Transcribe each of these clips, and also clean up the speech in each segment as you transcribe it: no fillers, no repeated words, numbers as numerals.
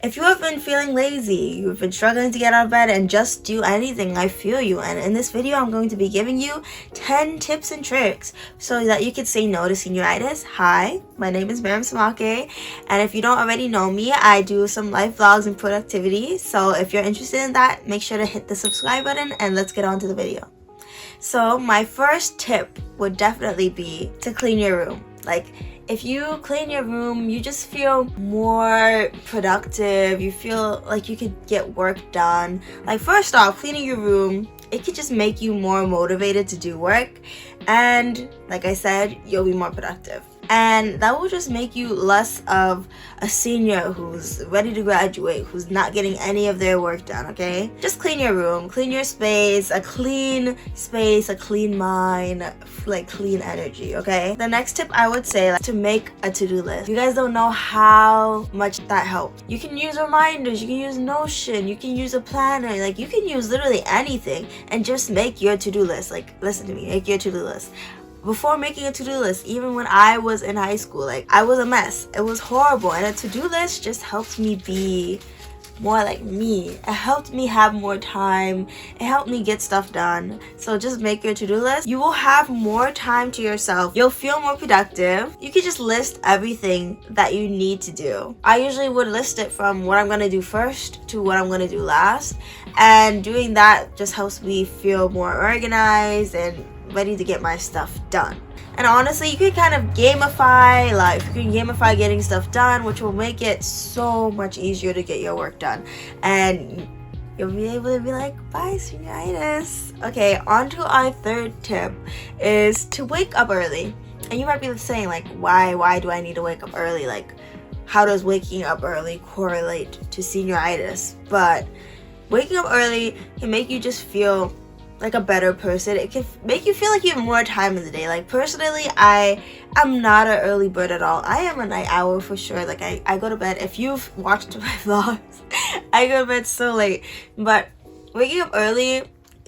If you have been feeling lazy, you've been struggling to get out of bed and just do anything, I feel you. And in this video, I'm going to be giving you 10 tips and tricks so that you can say no to senioritis. Hi, my name is Mariam, and if you don't already know me, I do some life vlogs and productivity. So if you're interested in that, make sure to hit the subscribe button and let's get on to the video. So my first tip would definitely be to clean your room. Like, if you clean your room, you just feel more productive. You feel like you could get work done. Like, first off, cleaning your room, it could just make you more motivated to do work. And like I said, you'll be more productive. And that will just make you less of a senior who's ready to graduate, who's not getting any of their work done, okay? Just clean your room, clean your space, a clean mind, like clean energy, okay? The next tip I would say, like, to make a to-do list. You guys don't know how much that helps. You can use reminders, you can use Notion, you can use a planner, like you can use literally anything and just make your to-do list. Like, listen to me, make your to-do list. Before making a to-do list, even when I was in high school, like, I was a mess. It was horrible, and a to-do list just helped me be more like me. It helped me have more time. It helped me get stuff done. So just make your to-do list. You will have more time to yourself. You'll feel more productive. You can just list everything that you need to do. I usually would list it from what I'm gonna do first to what I'm gonna do last. And doing that just helps me feel more organized and ready to get my stuff done. And honestly, you can kind of gamify life. You can gamify getting stuff done, which will make it so much easier to get your work done. And you'll be able to be like, bye, senioritis. Okay, on to our third tip is to wake up early. And you might be saying, like, why do I need to wake up early? Like, how does waking up early correlate to senioritis? But waking up early can make you just feel like a better person. It can make you feel like you have more time in the day. Like, personally, I am not an early bird at all. I am a night owl for sure. Like, I go to bed, if you've watched my vlogs, I go to bed so late. But waking up early,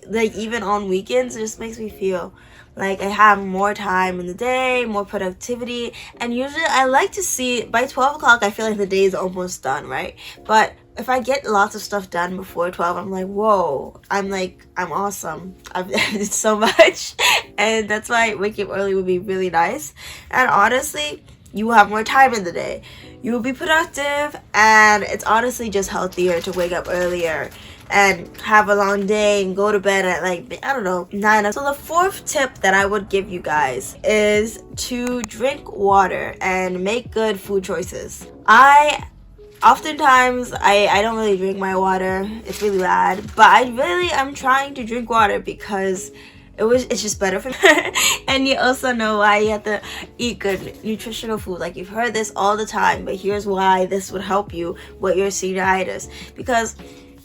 like even on weekends, it just makes me feel like I have more time in the day, more productivity. And usually I like to see by 12 o'clock, I feel like the day is almost done, right? But if I get lots of stuff done before 12, I'm like, whoa, I'm awesome. I've did so much. And that's why waking up early would be really nice. And honestly, you will have more time in the day. You will be productive, and it's honestly just healthier to wake up earlier and have a long day and go to bed at, like, I don't know, 9. So the fourth tip that I would give you guys is to drink water and make good food choices. Oftentimes, I don't really drink my water. It's really bad. But I'm trying to drink water because it's just better for me. And you also know why you have to eat good nutritional food. Like, you've heard this all the time, but here's why this would help you with your senioritis. Because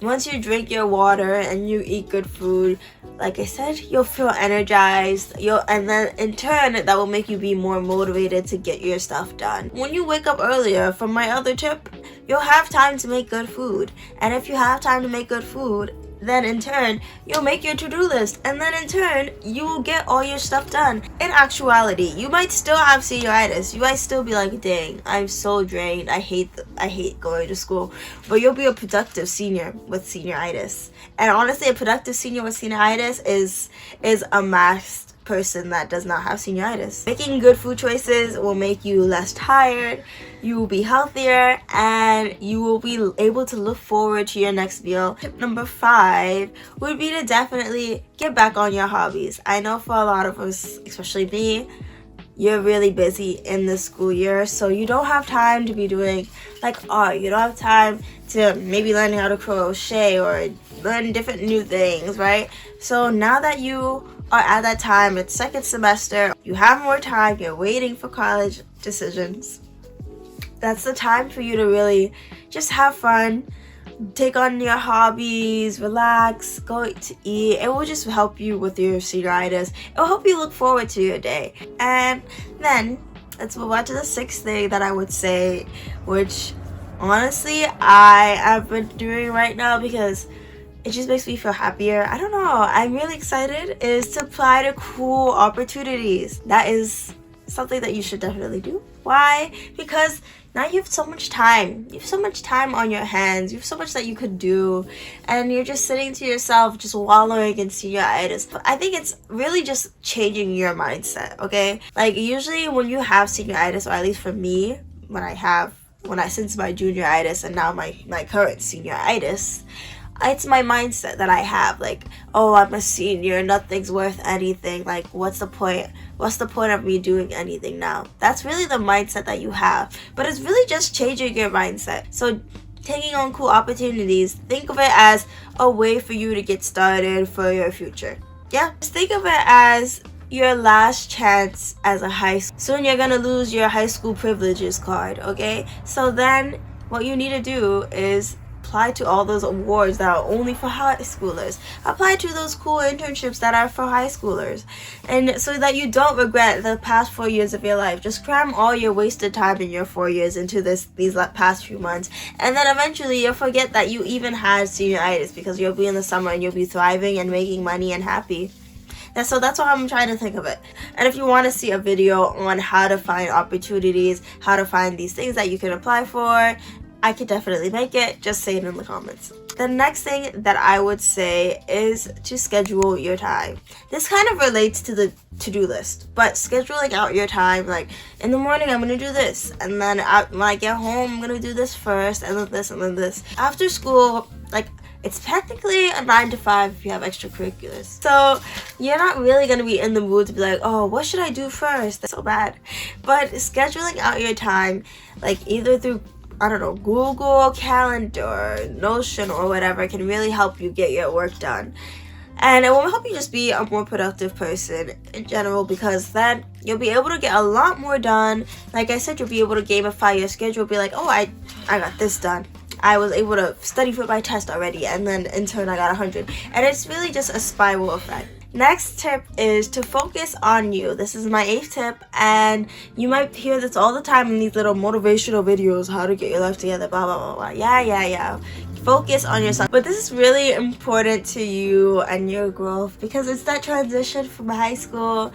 once you drink your water and you eat good food, like I said, you'll feel energized. And then in turn, that will make you be more motivated to get your stuff done. When you wake up earlier, from my other tip, you'll have time to make good food. And if you have time to make good food, then in turn, you'll make your to-do list. And then in turn, you will get all your stuff done. In actuality, you might still have senioritis. You might still be like, dang, I'm so drained. I hate going to school. But you'll be a productive senior with senioritis. And honestly, a productive senior with senioritis is a masked person that does not have senioritis. Making good food choices will make you less tired, you will be healthier, and you will be able to look forward to your next meal. Tip number 5 would be to definitely get back on your hobbies. I know for a lot of us, especially me, you're really busy in the school year, so you don't have time to be doing like art. You don't have time to maybe learning how to crochet or learn different new things, right? So now that you are at that time, it's second semester, you have more time, you're waiting for college decisions. That's the time for you to really just have fun, take on your hobbies, relax, go to eat. It will just help you with your senioritis. It will help you look forward to your day. And then let's move on to the 6th thing that I would say, which honestly I have been doing right now because it just makes me feel happier. I don't know, I'm really excited, is to apply to cool opportunities. That is something that you should definitely do. Why? Because now you have so much time. You have so much time on your hands. You have so much that you could do. And you're just sitting to yourself, just wallowing in senioritis. But I think it's really just changing your mindset, okay? Like, usually when you have senioritis, or at least for me, since my junioritis and now my current senioritis, it's my mindset that I have, like, oh, I'm a senior, nothing's worth anything, like, what's the point of me doing anything now? That's really the mindset that you have. But it's really just changing your mindset. So taking on cool opportunities, think of it as a way for you to get started for your future. Yeah, just think of it as your last chance as a high school. Soon you're gonna lose your high school privileges card, okay? So then what you need to do is apply to all those awards that are only for high schoolers. Apply to those cool internships that are for high schoolers. And so that you don't regret the past 4 years of your life. Just cram all your wasted time in your 4 years into these past few months. And then eventually you'll forget that you even had senioritis, because you'll be in the summer and you'll be thriving and making money and happy. So that's how I'm trying to think of it. And if you want to see a video on how to find opportunities, how to find these things that you can apply for, I could definitely make it. Just say it in the comments. The next thing that I would say is to schedule your time. This kind of relates to the to-do list, but scheduling out your time, like, in the morning I'm gonna do this, and then when I get home I'm gonna do this first, and then this, and then this. After school, like, it's technically a 9 to 5 if you have extracurriculars. So you're not really going to be in the mood to be like, oh, what should I do first? That's so bad. But scheduling out your time, like, either through, I don't know, Google Calendar, Notion, or whatever, can really help you get your work done. And it will help you just be a more productive person in general, because then you'll be able to get a lot more done. Like I said, you'll be able to gamify your schedule, be like, oh, I got this done. I was able to study for my test already, and then in turn I got 100. And it's really just a spiral effect. Next tip is to focus on you. This is my 8th tip, and you might hear this all the time in these little motivational videos, how to get your life together, blah, blah, blah, blah. Yeah. Focus on yourself. But this is really important to you and your growth, because it's that transition from high school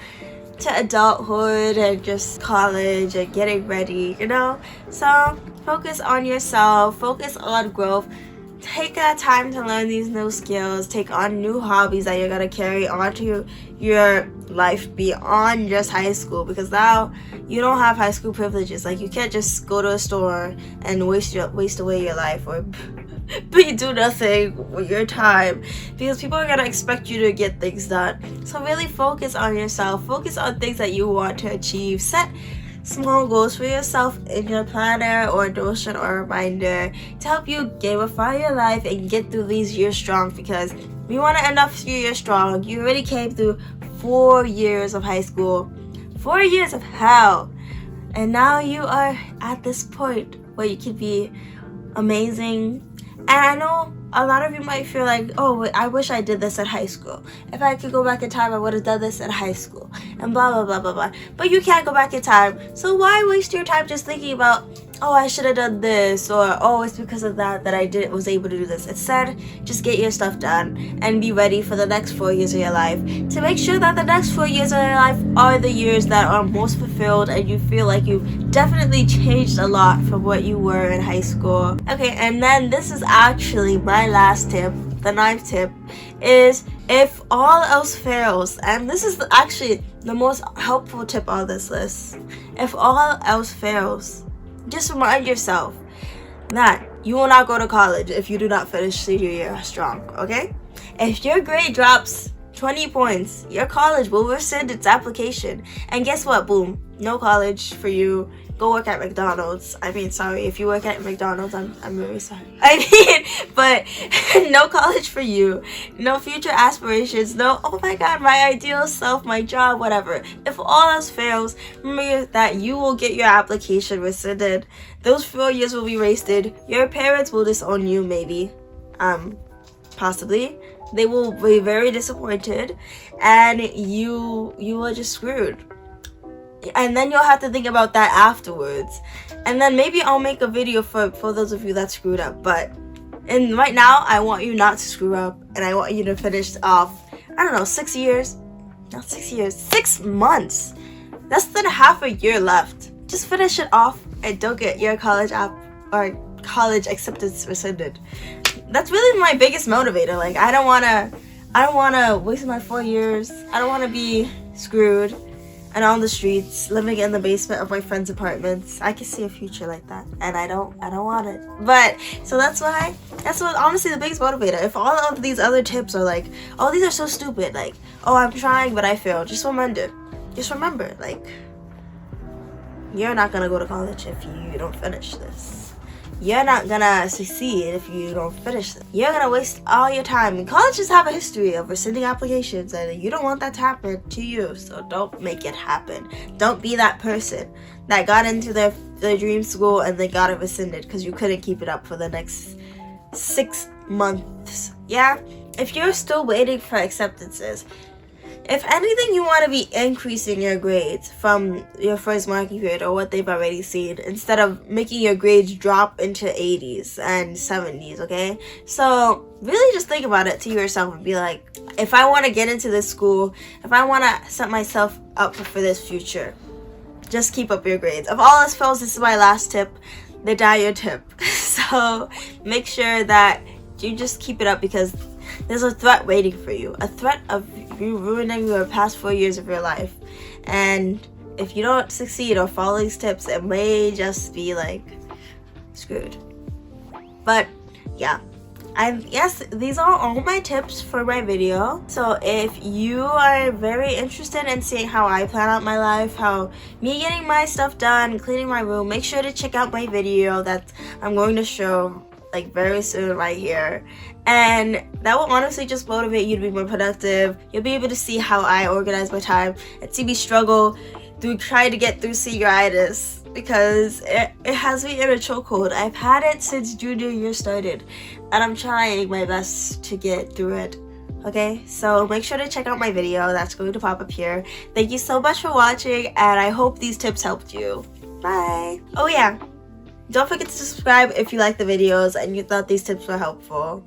to adulthood and just college and getting ready, you know? So focus on yourself, focus on growth. Take that time to learn these new skills, take on new hobbies that you're gonna carry onto your life beyond just high school, because now you don't have high school privileges. Like, you can't just go to a store and waste away your life, or but you do nothing with your time, because people are gonna expect you to get things done. So really focus on yourself, focus on things that you want to achieve. Set small goals for yourself in your planner or Notion or reminder to help you gamify your life and get through these years strong, because we want to end off your year strong. You already came through 4 years of high school, 4 years of hell, and now you are at this point where you can be amazing. And I know a lot of you might feel like, oh, I wish I did this at high school. If I could go back in time, I would have done this at high school, and blah, blah, blah, blah, blah. But you can't go back in time. So why waste your time just thinking about, oh, I should have done this, or, oh, it's because of that I was able to do this. Instead, just get your stuff done and be ready for the next 4 years of your life, to make sure that the next 4 years of your life are the years that are most fulfilled and you feel like you've definitely changed a lot from what you were in high school. Okay, and then this is actually my last tip. The 9th tip is, if all else fails, and this is actually the most helpful tip on this list. If all else fails, just remind yourself that you will not go to college if you do not finish senior year strong, okay? If your grade drops 20 points, your college will rescind its application. And guess what? Boom. No college for you. Go work at McDonald's. I mean, sorry, if you work at McDonald's, I'm really sorry. But no college for you. No future aspirations. No, oh my god, my ideal self, my job, whatever. If all else fails, remember that you will get your application rescinded. Those 4 years will be wasted. Your parents will disown you, maybe. Possibly. They will be very disappointed, and you are just screwed. And then you'll have to think about that afterwards. And then maybe I'll make a video for those of you that screwed up. But right now, I want you not to screw up. And I want you to finish off, I don't know, 6 years. Not 6 years. 6 months. Less than half a year left. Just finish it off and don't get your college app or college acceptance rescinded. That's really my biggest motivator. Like, I don't wanna waste my 4 years. I don't wanna be screwed and on the streets, living in the basement of my friends' apartments. I can see a future like that, and I don't want it. But so that's what honestly the biggest motivator. If all of these other tips are like, oh, these are so stupid, like, oh, I'm trying but I failed, just remember, like, you're not gonna go to college if you don't finish this. You're not gonna succeed if you don't finish this. You're gonna waste all your time. And colleges have a history of rescinding applications, and you don't want that to happen to you, so don't make it happen. Don't be that person that got into their dream school and they got it rescinded because you couldn't keep it up for the next 6 months. Yeah? If you're still waiting for acceptances, if anything, you want to be increasing your grades from your first marking period or what they've already seen, instead of making your grades drop into 80s and 70s, okay? So really just think about it to yourself and be like, if I want to get into this school, if I want to set myself up for this future, just keep up your grades. If all else fails, this is my last tip, the dire tip. So make sure that you just keep it up, because there's a threat waiting for you. A threat of you ruining your past 4 years of your life. And if you don't succeed or follow these tips, it may just be like screwed. But yeah, yes, these are all my tips for my video. So if you are very interested in seeing how I plan out my life, how me getting my stuff done, cleaning my room, make sure to check out my video that I'm going to show like very soon right here, and that will honestly just motivate you to be more productive. You'll be able to see how I organize my time and see me struggle through trying to get through senioritis, because it has me in a chokehold. I've had it since junior year started, and I'm trying my best to get through it. Okay, so make sure to check out my video that's going to pop up here. Thank you so much for watching, and I hope these tips helped you. Bye. Oh yeah, don't forget to subscribe if you like the videos and you thought these tips were helpful.